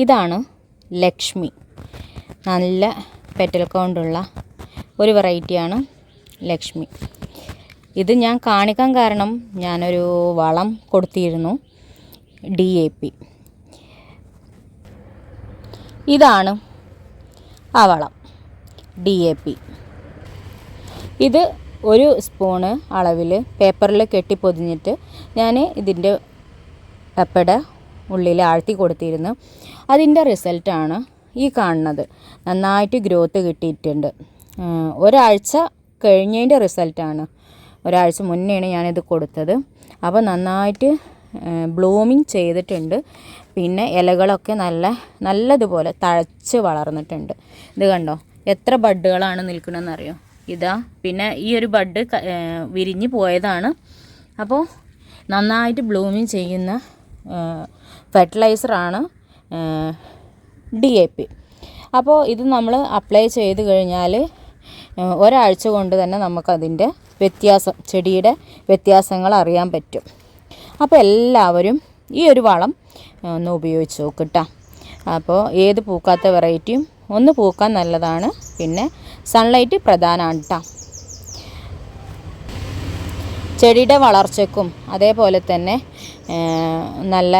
ഇതാണ് ലക്ഷ്മി. നല്ല പെറ്റൽ കൗണ്ടുള്ള ഒരു വെറൈറ്റിയാണ് ലക്ഷ്മി. ഇത് ഞാൻ കാണിക്കാൻ കാരണം ഞാനൊരു വളം കൊടുത്തിരുന്നു, DAP. ഇതാണ് ആ വളം, DAP. ഇത് ഒരു സ്പൂണ് അളവിൽ പേപ്പറിൽ കെട്ടിപ്പൊതിഞ്ഞിട്ട് ഞാൻ ഇതിൻ്റെ പെപ്പയുടെ ഉള്ളിൽ ആഴ്ത്തി കൊടുത്തിരുന്നു. അതിൻ്റെ റിസൾട്ടാണ് ഈ കാണുന്നത്. നന്നായിട്ട് ഗ്രോത്ത് കിട്ടിയിട്ടുണ്ട്. ഒരാഴ്ച കഴിഞ്ഞതിൻ്റെ റിസൾട്ടാണ്. ഒരാഴ്ച മുന്നെയാണ് ഞാനിത് കൊടുത്തത്. അപ്പോൾ നന്നായിട്ട് ബ്ലൂമിങ് ചെയ്തിട്ടുണ്ട്. പിന്നെ ഇലകളൊക്കെ നല്ലതുപോലെ തഴച്ച് വളർന്നിട്ടുണ്ട്. ഇത് കണ്ടോ, എത്ര ബഡ്ഡുകളാണ് നിൽക്കണമെന്നറിയോ? ഇതാ. പിന്നെ ഈ ഒരു ബഡ് വിരിഞ്ഞ് പോയതാണ്. അപ്പോൾ നന്നായിട്ട് ബ്ലൂമിങ് ചെയ്യുന്ന ഫെർട്ടിലൈസറാണ് DAP. അപ്പോൾ ഇത് നമ്മൾ അപ്ലൈ ചെയ്ത് കഴിഞ്ഞാൽ ഒരാഴ്ച കൊണ്ട് തന്നെ നമുക്കതിൻ്റെ വ്യത്യാസം, ചെടിയുടെ വ്യത്യാസങ്ങൾ അറിയാൻ പറ്റും. അപ്പോൾ എല്ലാവരും ഈ ഒരു വളം ഒന്ന് ഉപയോഗിച്ച് നോക്കിട്ടോ. അപ്പോൾ ഏത് പൂക്കാത്ത വെറൈറ്റിയും ഒന്ന് പൂക്കാൻ നല്ലതാണ്. പിന്നെ സൺലൈറ്റ് പ്രധാനമാണ് കേട്ടോ. ചെടിയുടെ വളർച്ചയ്ക്കും അതേപോലെ തന്നെ നല്ല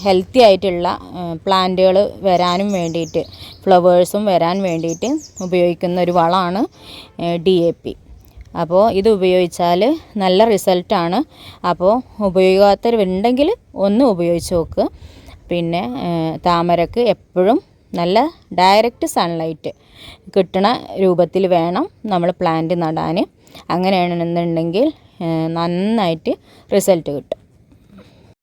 ഹെൽത്തി ആയിട്ടുള്ള പ്ലാന്റുകൾ വരാനും വേണ്ടിയിട്ട്, ഫ്ലവേഴ്സും വരാൻ വേണ്ടിയിട്ട് ഉപയോഗിക്കുന്ന ഒരു വളമാണ് DAP. അപ്പോൾ ഇത് ഉപയോഗിച്ചാൽ നല്ല റിസൾട്ടാണ്. അപ്പോൾ ഉപയോഗിക്കാത്തവരുണ്ടെങ്കിൽ ഒന്ന് ഉപയോഗിച്ച് നോക്കുക. പിന്നെ താമരക്ക് എപ്പോഴും നല്ല ഡയറക്റ്റ് സൺലൈറ്റ് കിട്ടണ രൂപത്തിൽ വേണം നമ്മൾ പ്ലാന്റ് നടാൻ. അങ്ങനെയാണെന്നുണ്ടെങ്കിൽ നന്നായിട്ട് റിസൾട്ട് കിട്ടും.